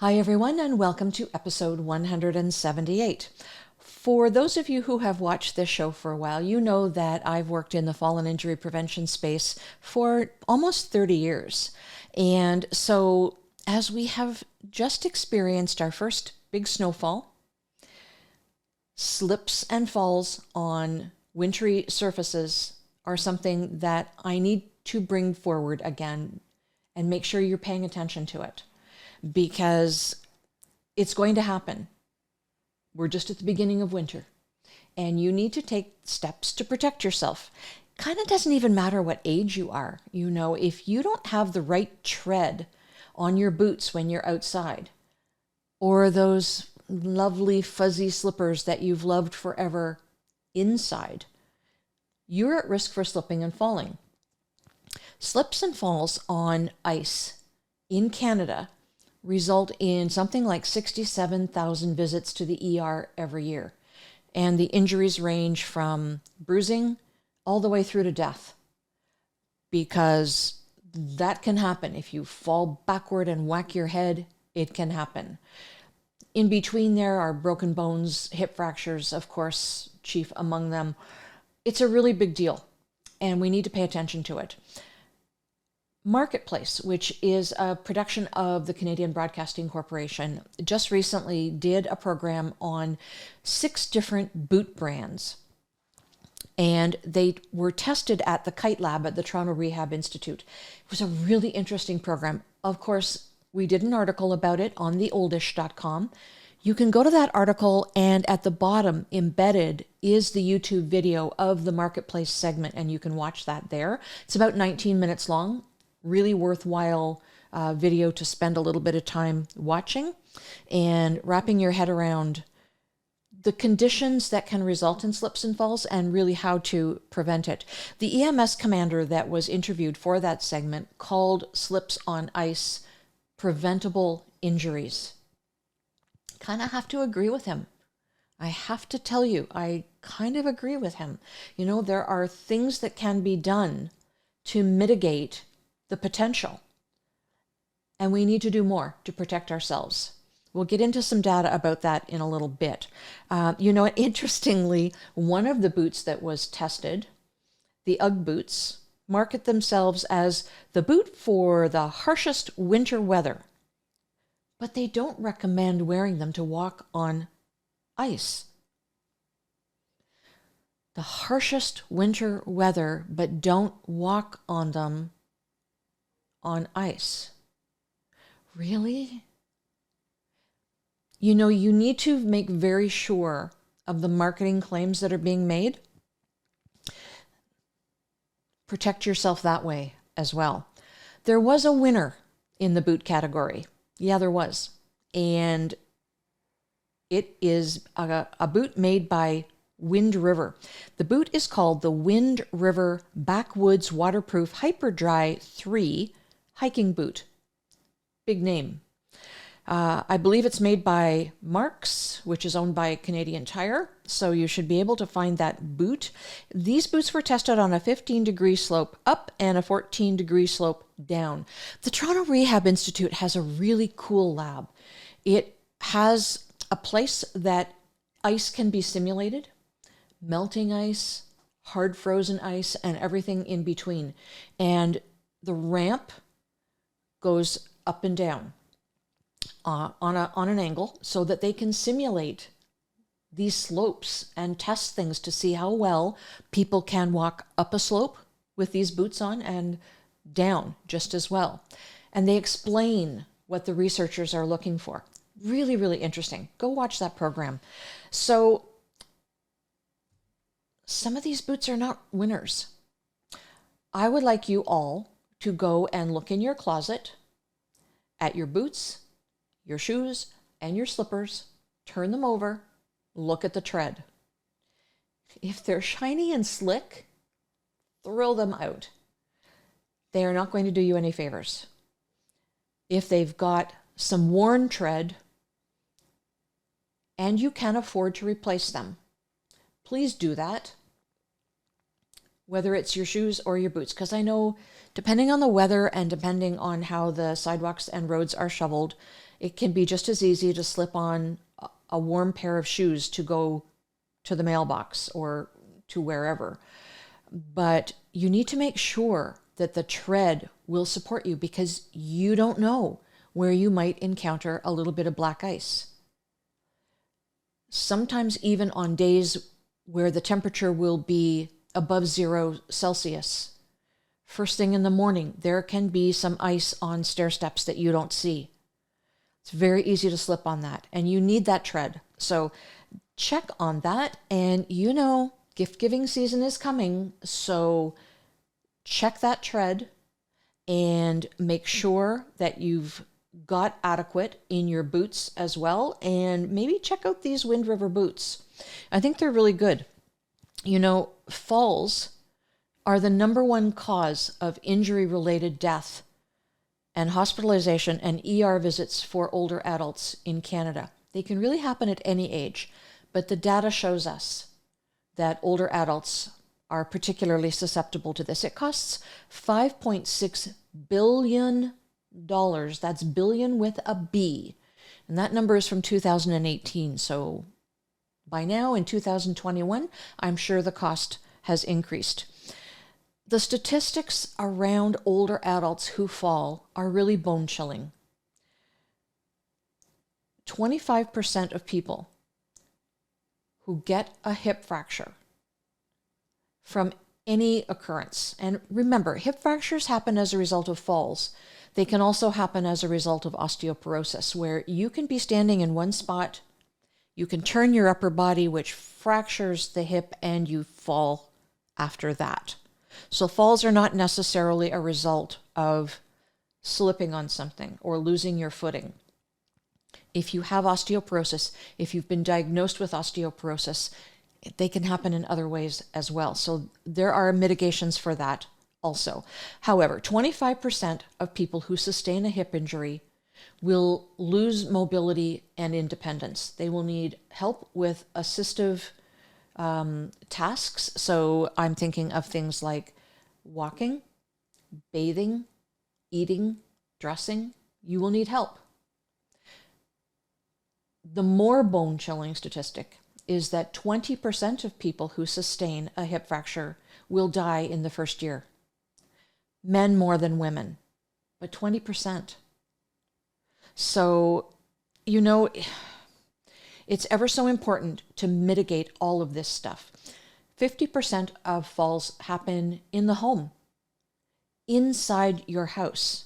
Hi, everyone, and welcome to episode 178. For those of you who have watched this show for a while, you know that I've worked in the fall and injury prevention space for almost 30 years. And so, as we have just experienced our first big snowfall, slips and falls on wintry surfaces are something that I need to bring forward again and make sure you're paying attention to it, because it's going to happen. We're just at the beginning of winter, and you need to take steps to protect yourself. Kind of doesn't even matter what age you are. You know, if you don't have the right tread on your boots when you're outside, or those lovely fuzzy slippers that you've loved forever inside, you're at risk for slipping and falling. Slips and falls on ice in Canada result in something like 67,000 visits to the ER every year. And the injuries range from bruising all the way through to death, because that can happen. If you fall backward and whack your head, it can happen. In between there are broken bones, hip fractures, of course, chief among them. It's a really big deal, and we need to pay attention to it. Marketplace, which is a production of the Canadian Broadcasting Corporation, just recently did a program on 6 different boot brands. And they were tested at the Kite Lab at the Toronto Rehab Institute. It was a really interesting program. Of course, we did an article about it on theoldish.com. You can go to that article, and at the bottom embedded is the YouTube video of the Marketplace segment, and you can watch that there. It's about 19 minutes long. Really worthwhile video to spend a little bit of time watching and wrapping your head around the conditions that can result in slips and falls and really how to prevent it. The EMS commander that was interviewed for that segment called slips on ice preventable injuries. Kind of have to agree with him. I have to tell you, I kind of agree with him. You know, there are things that can be done to mitigate the potential, and we need to do more to protect ourselves. We'll get into some data about that in a little bit. Interestingly, one of the boots that was tested, the UGG boots, market themselves as the boot for the harshest winter weather, but they don't recommend wearing them to walk on ice. The harshest winter weather, but don't walk on them on ice. Really? You know, you need to make very sure of the marketing claims that are being made. Protect yourself that way as well. There was a winner in the boot category. Yeah, there was. And it is a boot made by Wind River. The boot is called the Wind River Backwoods Waterproof Hyperdry 3 hiking boot. Big name. I believe it's made by Marks, which is owned by Canadian Tire, so you should be able to find that boot. These boots were tested on a 15-degree slope up and a 14-degree slope down. The Toronto Rehab Institute has a really cool lab. It has a place that ice can be simulated, melting ice, hard frozen ice, and everything in between. And the ramp goes up and down on an angle so that they can simulate these slopes and test things to see how well people can walk up a slope with these boots on and down just as well. And they explain what the researchers are looking for. Really, really interesting. Go watch that program. So some of these boots are not winners. I would like you all to go and look in your closet at your boots, your shoes, and your slippers. Turn them over. Look at the tread. If they're shiny and slick, throw them out. They are not going to do you any favors. If they've got some worn tread and you can afford to replace them, please do that. whether it's your shoes or your boots, because I know depending on the weather and depending on how the sidewalks and roads are shoveled, it can be just as easy to slip on a warm pair of shoes to go to the mailbox or to wherever. But you need to make sure that the tread will support you, because you don't know where you might encounter a little bit of black ice. Sometimes even on days where the temperature will be above 0 Celsius, first thing in the morning, there can be some ice on stair steps that you don't see. It's very easy to slip on that, and you need that tread. So check on that. And gift giving season is coming, so check that tread and make sure that you've got adequate in your boots as well. And maybe check out these Wind River boots. I think they're really good. Falls are the number one cause of injury-related death and hospitalization and ER visits for older adults in Canada. They can really happen at any age, but the data shows us that older adults are particularly susceptible to this. It costs $5.6 billion. That's billion with a B. And that number is from 2018. So by now in 2021, I'm sure the cost has increased. The statistics around older adults who fall are really bone chilling. 25% of people who get a hip fracture from any occurrence, and remember, hip fractures happen as a result of falls. They can also happen as a result of osteoporosis, where you can be standing in one spot, you can turn your upper body, which fractures the hip, and you fall after that. So falls are not necessarily a result of slipping on something or losing your footing. If you have osteoporosis, if you've been diagnosed with osteoporosis, they can happen in other ways as well. So there are mitigations for that also. However, 25% of people who sustain a hip injury will lose mobility and independence. They will need help with assistive tasks. So I'm thinking of things like walking, bathing, eating, dressing. You will need help. The more bone-chilling statistic is that 20% of people who sustain a hip fracture will die in the first year. Men more than women, but 20%. So, it's ever so important to mitigate all of this stuff. 50% of falls happen in the home, inside your house.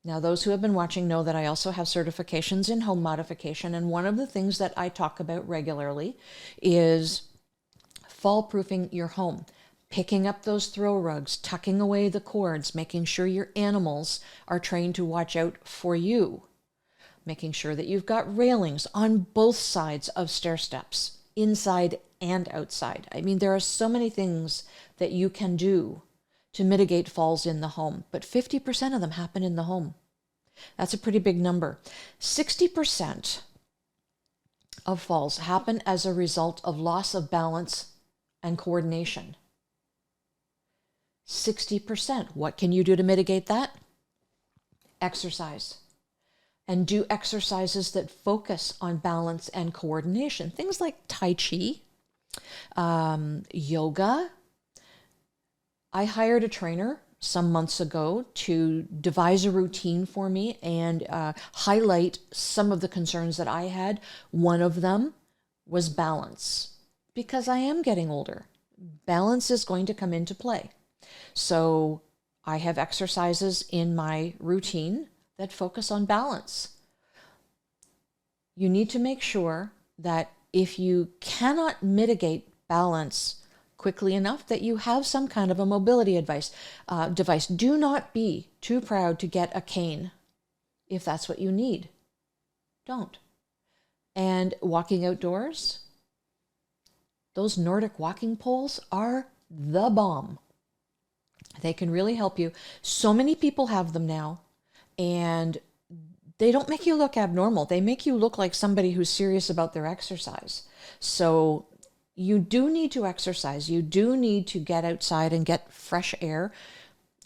Now, those who have been watching know that I also have certifications in home modification, and one of the things that I talk about regularly is fall-proofing your home, picking up those throw rugs, tucking away the cords, making sure your animals are trained to watch out for you, making sure that you've got railings on both sides of stair steps, inside and outside. I mean, there are so many things that you can do to mitigate falls in the home, but 50% of them happen in the home. That's a pretty big number. 60% of falls happen as a result of loss of balance and coordination. 60%. What can you do to mitigate that? Exercise. And do exercises that focus on balance and coordination. Things like Tai Chi, yoga. I hired a trainer some months ago to devise a routine for me and highlight some of the concerns that I had. One of them was balance, because I am getting older. Balance is going to come into play. So I have exercises in my routine that focus on balance. You need to make sure that if you cannot mitigate balance quickly enough, that you have some kind of a mobility device. Do not be too proud to get a cane if that's what you need. Don't. And walking outdoors, those Nordic walking poles are the bomb. They can really help you. So many people have them now, and they don't make you look abnormal. They make you look like somebody who's serious about their exercise. So, you do need to exercise. You do need to get outside and get fresh air.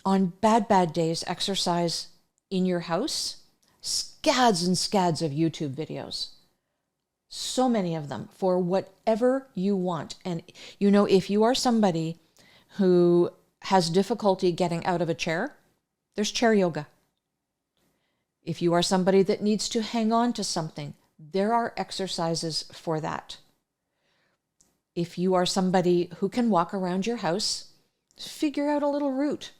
On bad days, exercise in your house. Scads and scads of YouTube videos. So many of them for whatever you want. And if you are somebody who has difficulty getting out of a chair, there's chair yoga. If you are somebody that needs to hang on to something, there are exercises for that. If you are somebody who can walk around your house, figure out a little route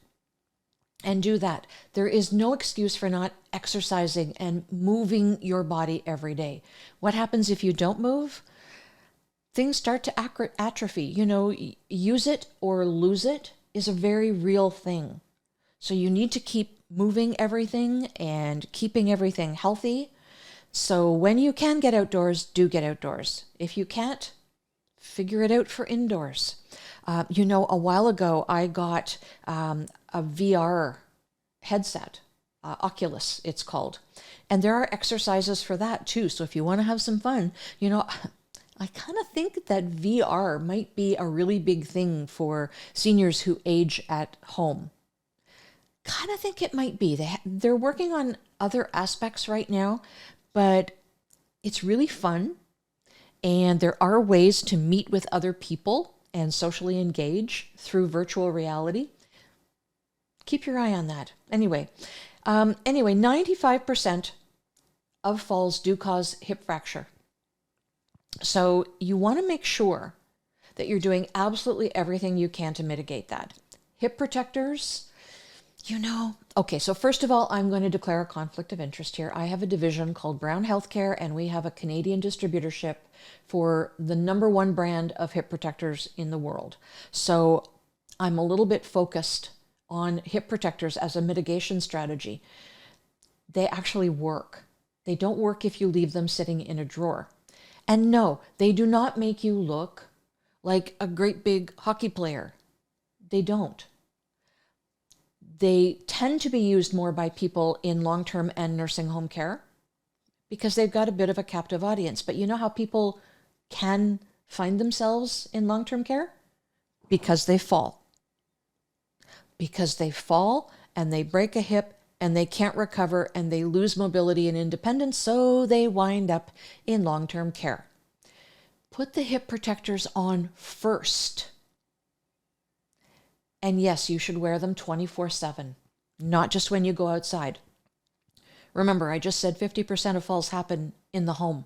and do that. There is no excuse for not exercising and moving your body every day. What happens if you don't move? Things start to atrophy. Use it or lose it is a very real thing. So you need to keep moving everything and keeping everything healthy. So when you can get outdoors, do get outdoors. If you can't, figure it out for indoors. A while ago, I got a VR headset, Oculus it's called. And there are exercises for that too. So if you want to have some fun, I kind of think that VR might be a really big thing for seniors who age at home. Kind of think it might be. They're working on other aspects right now, but it's really fun. And there are ways to meet with other people and socially engage through virtual reality. Keep your eye on that. Anyway, 95% of falls do cause hip fracture. So you want to make sure that you're doing absolutely everything you can to mitigate that. Hip protectors, Okay, so first of all, I'm going to declare a conflict of interest here. I have a division called Brown Healthcare, and we have a Canadian distributorship for the #1 brand of hip protectors in the world. So I'm a little bit focused on hip protectors as a mitigation strategy. They actually work. They don't work if you leave them sitting in a drawer. And no, they do not make you look like a great big hockey player. They don't. They tend to be used more by people in long-term and nursing home care because they've got a bit of a captive audience. But you know how people can find themselves in long-term care? Because they fall. Because they fall and they break a hip and they can't recover and they lose mobility and independence, so they wind up in long-term care. Put the hip protectors on first. And yes, you should wear them 24/7, not just when you go outside. Remember, I just said 50% of falls happen in the home.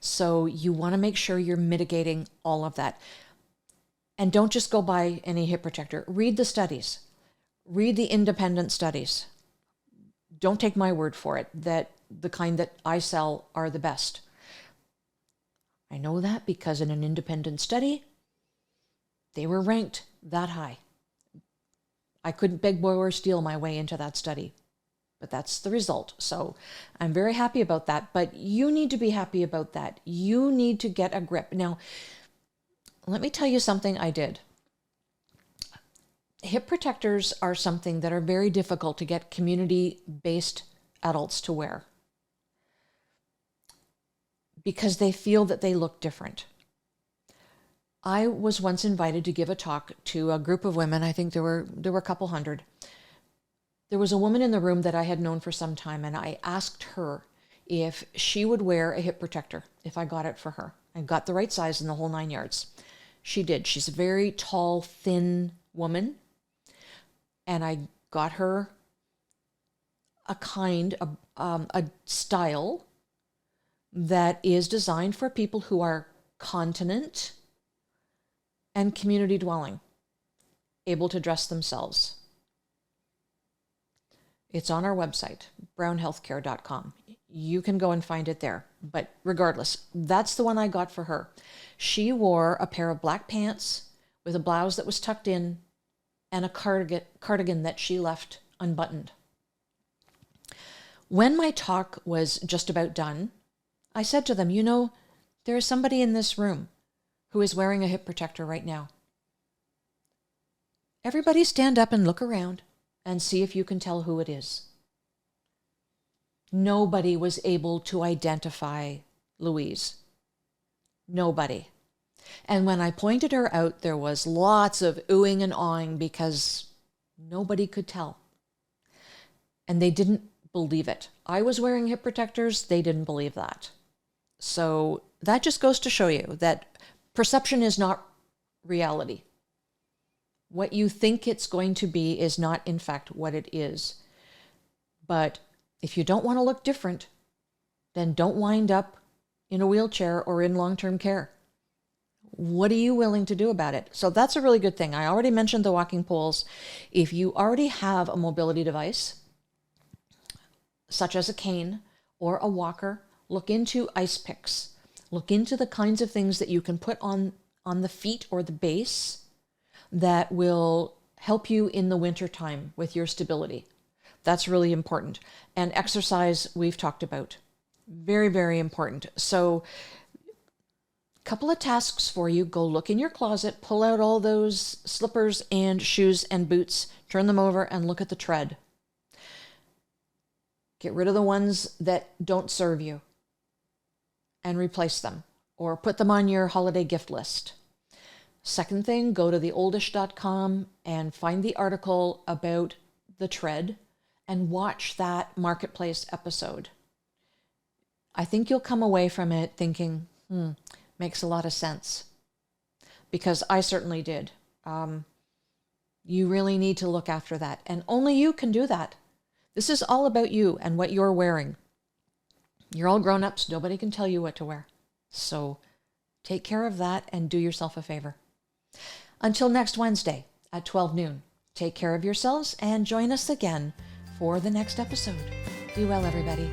So you want to make sure you're mitigating all of that. And don't just go buy any hip protector. Read the studies. Read the independent studies. Don't take my word for it that the kind that I sell are the best. I know that because in an independent study, they were ranked that high. I couldn't beg, borrow, or steal my way into that study, but that's the result. So I'm very happy about that, but you need to be happy about that. You need to get a grip. Now, let me tell you something I did. Hip protectors are something that are very difficult to get community-based adults to wear because they feel that they look different. I was once invited to give a talk to a group of women. I think there were a couple hundred. There was a woman in the room that I had known for some time, and I asked her if she would wear a hip protector if I got it for her. I got the right size in the whole 9 yards. She did. She's a very tall, thin woman, and I got her a style that is designed for people who are continent and community dwelling, able to dress themselves. It's on our website, brownhealthcare.com. You can go and find it there. But regardless, that's the one I got for her. She wore a pair of black pants with a blouse that was tucked in and a cardigan that she left unbuttoned. When my talk was just about done, I said to them, there is somebody in this room who is wearing a hip protector right now. Everybody stand up and look around and see if you can tell who it is. Nobody was able to identify Louise. Nobody. And when I pointed her out, there was lots of oohing and awing because nobody could tell. And they didn't believe it. I was wearing hip protectors. They didn't believe that. So that just goes to show you that perception is not reality. What you think it's going to be is not, in fact, what it is. But if you don't want to look different, then don't wind up in a wheelchair or in long-term care. What are you willing to do about it? So that's a really good thing. I already mentioned the walking poles. If you already have a mobility device, such as a cane or a walker, look into ice picks. Look into the kinds of things that you can put on the feet or the base that will help you in the wintertime with your stability. That's really important. And exercise, we've talked about. Very, very important. So couple of tasks for you. Go look in your closet, pull out all those slippers and shoes and boots, turn them over and look at the tread. Get rid of the ones that don't serve you and replace them or put them on your holiday gift list. Second thing, go to theoldish.com and find the article about the tread and watch that Marketplace episode. I think you'll come away from it thinking, makes a lot of sense, because I certainly did. You really need to look after that, and only you can do that. This is all about you and what you're wearing. You're all grown-ups. Nobody can tell you what to wear. So take care of that and do yourself a favor. Until next Wednesday at 12 noon, take care of yourselves and join us again for the next episode. Be well, everybody.